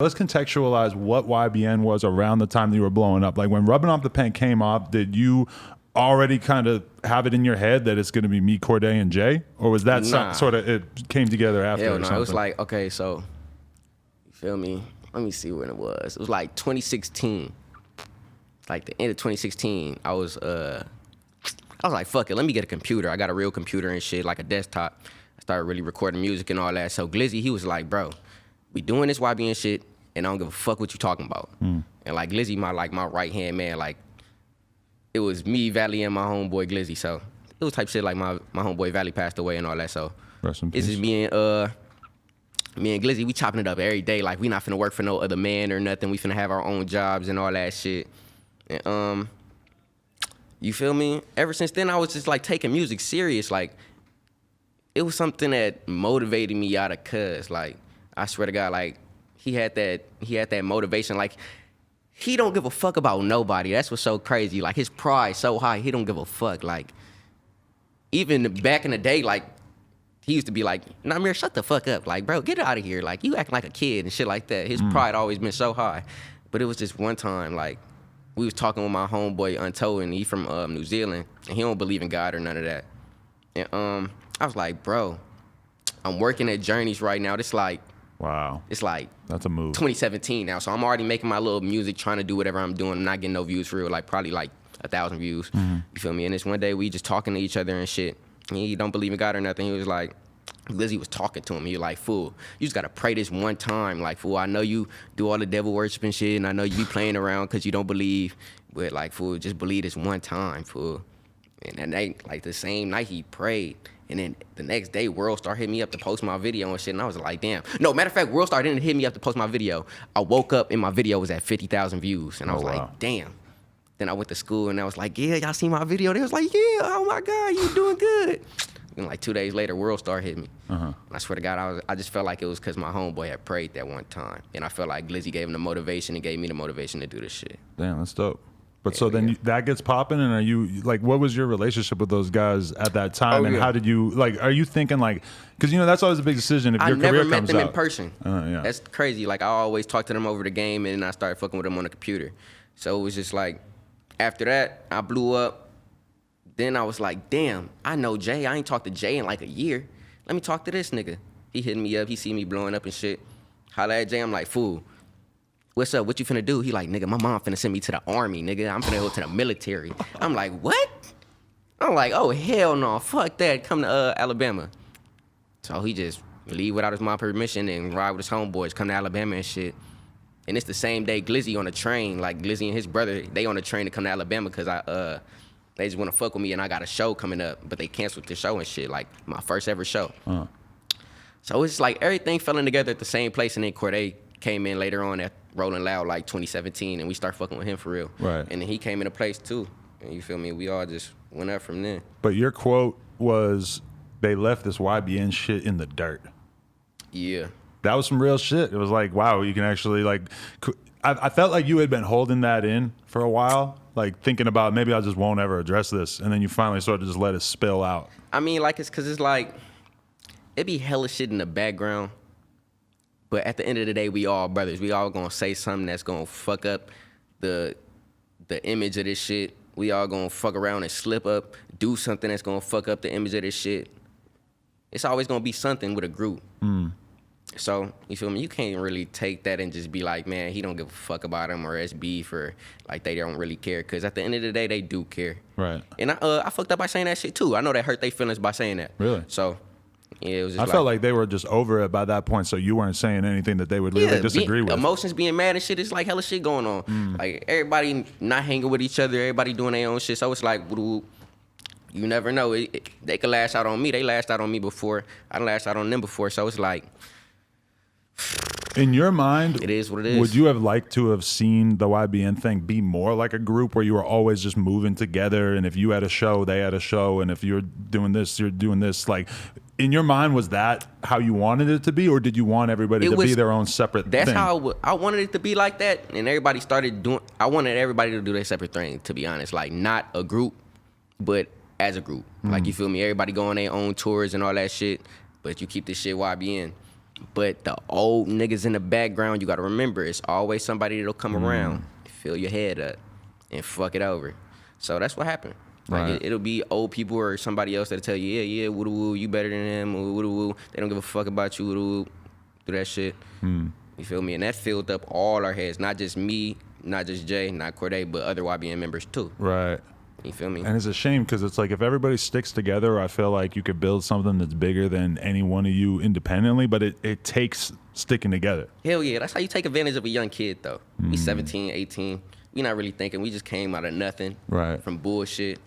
Let's contextualize what YBN was around the time that you were blowing up. Like when Rubbing Off the Paint came off, did you already kind of have it in your head that it's going to be me, Corday, and Jay? Or was that sort of, it came together after? Hell or no, something? it was like, okay, so, you feel me? Let me see when it was. It was like 2016. Like the end of 2016, I was like, fuck it, let me get a computer. I got a real computer and shit, like a desktop. I started really recording music and all that. So Glizzy, he was like, bro, we doing this YBN shit, and I don't give a fuck what you talking about. And like Glizzy, my right-hand man, like, it was me, Valley, and my homeboy Glizzy. So it was type shit like my homeboy Valley passed away and all that. So this is me and Glizzy, we chopping it up every day. Like, we not finna work for no other man or nothing. We finna have our own jobs and all that shit. And you feel me? Ever since then, I was just like taking music serious. Like, it was something that motivated me out of cuz. Like, I swear to God, like, he had that motivation. Like, he don't give a fuck about nobody. That's what's so crazy. Like, his pride so high, he don't give a fuck. Like, even back in the day, like, he used to be like, Nahmir, shut the fuck up. Like, bro, get out of here. Like, you acting like a kid and shit like that. His pride always been so high. But it was just one time, like, we was talking with my homeboy Untold, and he from New Zealand, and he don't believe in God or none of that. And I was like, bro, I'm working at Journeys right now. It's like, wow. It's like, that's a move. 2017 now, so I'm already making my little music, trying to do whatever I'm doing. I'm not getting no views for real, like probably like 1,000 views. You feel me? And this one day we just talking to each other and shit. And he don't believe in God or nothing. He was like, Lizzie was talking to him. He was like, fool, you just gotta pray this one time. Like, fool, I know you do all the devil worship and shit, and I know you be playing around because you don't believe. But like, fool, just believe this one time, fool. And that night, like the same night he prayed. And then the next day, Worldstar hit me up to post my video and shit. And I was like, damn. No, matter of fact, Worldstar didn't hit me up to post my video. I woke up and my video was at 50,000 views. And I was like, damn. Then I went to school and I was like, yeah, y'all see my video? They was like, yeah, oh my God, you doing good. And like 2 days later, Worldstar hit me. And I swear to God, I just felt like it was because my homeboy had prayed that one time. And I felt like Glizzy gave him the motivation and gave me the motivation to do this shit. Damn, that's dope. But so then that gets popping, and are you like, what was your relationship with those guys at that time, and how did you like? Are you thinking like, because you know that's always a big decision if your career comes out. I never met them in person. Yeah. That's crazy. Like, I always talk to them over the game, and then I started fucking with them on the computer. So it was just like, after that, I blew up. Then I was like, damn, I know Jay. I ain't talked to Jay in like a year. Let me talk to this nigga. He hitting me up. He see me blowing up and shit. Holla at Jay. I'm like, fool. What's up? What you finna do? He like, nigga, my mom finna send me to the army, nigga. I'm finna go to the military. I'm like, what? I'm like, oh, hell no. Fuck that. Come to Alabama. So he just leave without his mom permission and ride with his homeboys, come to Alabama and shit. And it's the same day Glizzy on the train. Like, Glizzy and his brother, they on the train to come to Alabama because they just want to fuck with me and I got a show coming up, but they canceled the show and shit, like my first ever show. So it's like everything fell in together at the same place, and then Corday came in later on at Rolling Loud like 2017, and we started fucking with him for real. Right. And then he came into place too. And you feel me? We all just went up from there. But your quote was, they left this YBN shit in the dirt. Yeah. That was some real shit. It was like, wow, you can actually like, I felt like you had been holding that in for a while, like thinking about maybe I just won't ever address this. And then you finally sort of just let it spill out. I mean, like, it's because it's like, it be hella shit in the background. But at the end of the day, we all brothers. We all gonna say something that's gonna fuck up the image of this shit. We all gonna fuck around and slip up, do something that's gonna fuck up the image of this shit. It's always gonna be something with a group. So, you feel me? You can't really take that and just be like, man, he don't give a fuck about him, or SB for, like, they don't really care. Because at the end of the day, they do care. Right. And I fucked up by saying that shit, too. I know that hurt their feelings by saying that. Really? So, yeah, it was just I felt like they were just over it by that point, so you weren't saying anything that they would really disagree with. Emotions being mad and shit, it's like hella shit going on. Like, everybody not hanging with each other, everybody doing their own shit. So it's like, you never know. They could lash out on me. They lashed out on me before. I lashed out on them before. So it's like, in your mind, it is what it is. Would you have liked to have seen the YBN thing be more like a group where you were always just moving together, and if you had a show, they had a show, and if you're doing this, you're doing this? Like, in your mind, was that how you wanted it to be, or did you want everybody to be their own separate thing? That's how I wanted it to be, like that, and everybody started doing. I wanted everybody to do their separate thing, to be honest. Like, not a group, but as a group. Like, you feel me? Everybody go on their own tours and all that shit, but you keep this shit YBN. But the old niggas in the background, you gotta remember, it's always somebody that'll come around, fill your head up, and fuck it over. So that's what happened. Like Right. it'll be old people or somebody else that'll tell you, yeah, woo woo, you better than them, woo woo. They don't give a fuck about you, woo woo. Do that shit. You feel me? And that filled up all our heads, not just me, not just Jay, not Corday, but other YBN members too. Right. You feel me? And it's a shame because it's like if everybody sticks together, I feel like you could build something that's bigger than any one of you independently, but it takes sticking together. Hell yeah, that's how you take advantage of a young kid though. We 17, 18. We not really thinking. We just came out of nothing. Right. From bullshit.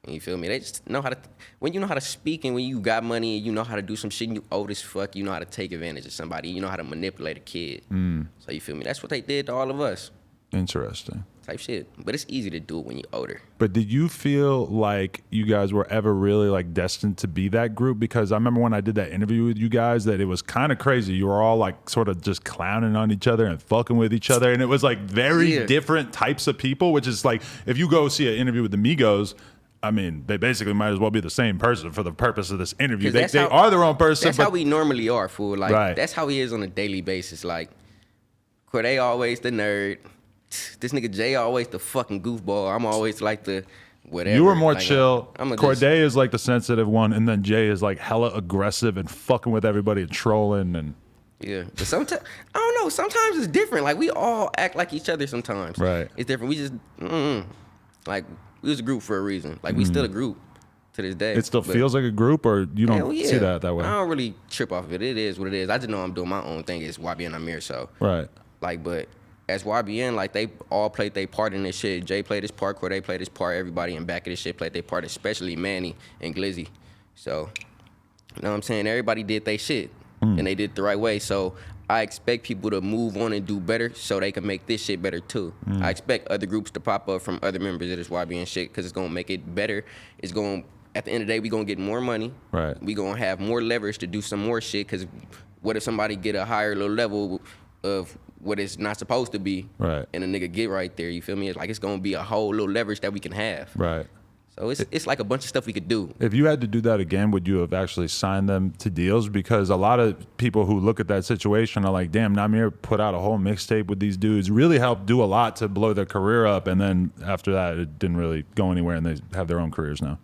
And you feel me? They just know how to, when you know how to speak and when you got money and you know how to do some shit and you old as fuck, you know how to take advantage of somebody. You know how to manipulate a kid. So you feel me? That's what they did to all of us. Interesting. Type shit. But it's easy to do it when you're older. But did you feel like you guys were ever really like destined to be that group? Because I remember when I did that interview with you guys that it was kind of crazy. You were all like sort of just clowning on each other and fucking with each other. And it was like very different types of people, which is like if you go see an interview with the Migos, I mean, they basically might as well be the same person for the purpose of this interview. They are their own person. That's how we normally are, fool. Like, that's how he is on a daily basis. Like, Corday always the nerd. This nigga Jay always the fucking goofball. I'm always like the whatever. You were more like, chill. Corday is like the sensitive one, and then Jay is like hella aggressive and fucking with everybody and trolling and. Yeah, but sometimes I don't know. Sometimes it's different. Like we all act like each other. Sometimes, right? It's different. We just like we was a group for a reason. Like we still a group to this day. It still feels like a group, or you don't see that way. I don't really trip off of it. It is what it is. I just know I'm doing my own thing. It's YBN Nahmir, so right. Like, but as YBN, like they all played their part in this shit. Jay played his part, Corday played his part. Everybody in back of this shit played their part, especially Manny and Glizzy. So, you know what I'm saying? Everybody did their shit, and they did it the right way. So I expect people to move on and do better so they can make this shit better too. I expect other groups to pop up from other members of this YBN shit because it's gonna make it better. It's gonna, at the end of the day, we gonna get more money. Right. We gonna have more leverage to do some more shit because what if somebody get a higher little level of what it's not supposed to be, right? And a nigga get right there, you feel me? It's like it's gonna be a whole little leverage that we can have, right? So it's like a bunch of stuff we could do. If you had to do that again, would you have actually signed them to deals? Because a lot of people who look at that situation are like, damn, Nahmir put out a whole mixtape with these dudes, really helped do a lot to blow their career up, and then after that, it didn't really go anywhere, and they have their own careers now.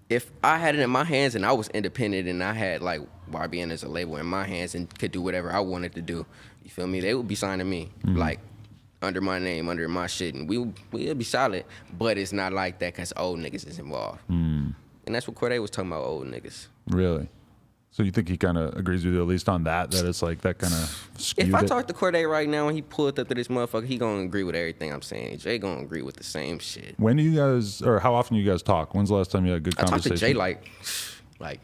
If I had it in my hands and I was independent and I had like YBN as a label in my hands and could do whatever I wanted to do, you feel me? They would be signing me like under my name, under my shit, and we'd be solid. But it's not like that because old niggas is involved, and that's what Corday was talking about, old niggas. Really? So you think he kind of agrees with you at least on that it's like that kind of skewed If I talk to Corday right now and he pulled up to this motherfucker, he gonna agree with everything I'm saying. Jay gonna agree with the same shit. When do you guys, or how often do you guys talk? When's the last time you had a good conversation? I talked to Jay like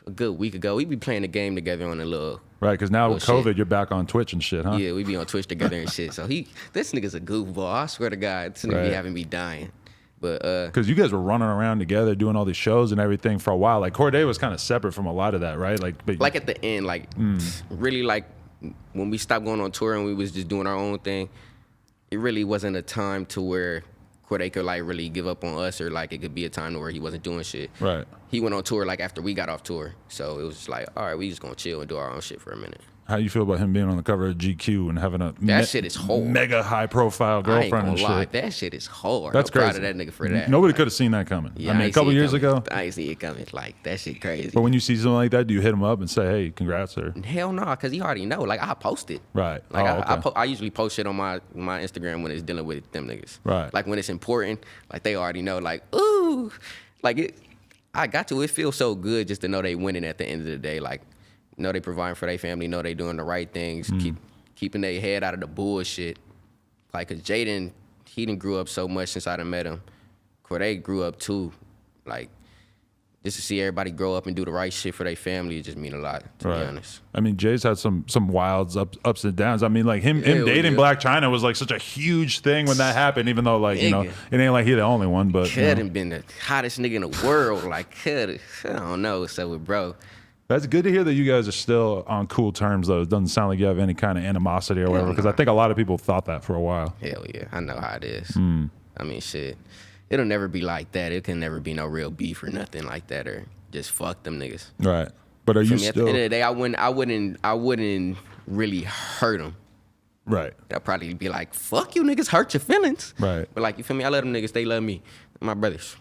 a good week ago. We be playing the game together on a little. Right, because now with COVID, shit. You're back on Twitch and shit, huh? Yeah, we be on Twitch together and shit. So this nigga's a goofball. I swear to God, this nigga be having me dying. But because you guys were running around together doing all these shows and everything for a while. Like Corday was kind of separate from a lot of that, right? Like at the end, like really like when we stopped going on tour and we was just doing our own thing, it really wasn't a time to where Corday could like really give up on us, or like it could be a time where he wasn't doing shit. Right. He went on tour like after we got off tour. So it was just like, all right, we just gonna chill and do our own shit for a minute. How you feel about him being on the cover of GQ and having a shit is hard. Mega high profile girlfriend and shit? Lie. That shit is hard. That's crazy. I'm proud of that nigga for that. Nobody could have seen that coming. Yeah, I mean, a couple years ago, I ain't see it coming. Like that shit crazy. But when you see something like that, do you hit him up and say, "Hey, congrats," or hell no, because he already know. Like I post it. Right. Like I usually post shit on my Instagram when it's dealing with them niggas. Right. Like when it's important, like they already know. Like ooh, like it. I got to. It feels so good just to know they winning at the end of the day. Like. Know they providing for their family, know they doing the right things, keeping their head out of the bullshit. Like, cause Jaden, he done grew up so much since I done met him. Corday grew up too. Like, just to see everybody grow up and do the right shit for their family, it just mean a lot, to be honest. I mean, Jay's had some wilds ups and downs. I mean, like him dating Black China was like such a huge thing when that happened, even though like, you know, it ain't like he the only one, but. Couldn't been the hottest nigga in the world. Like, I don't know. So with bro. That's good to hear that you guys are still on cool terms, though. It doesn't sound like you have any kind of animosity or whatever, because I think a lot of people thought that for a while. Hell yeah, I know how it is. I mean, shit, it'll never be like that. It can never be no real beef or nothing like that, or just fuck them niggas. Right. But are you Feel me? At the still end of the day, I wouldn't really hurt them. right? They'll probably be like, fuck you niggas, hurt your feelings. Right. But like, you feel me? I love them niggas, they love me. My brothers.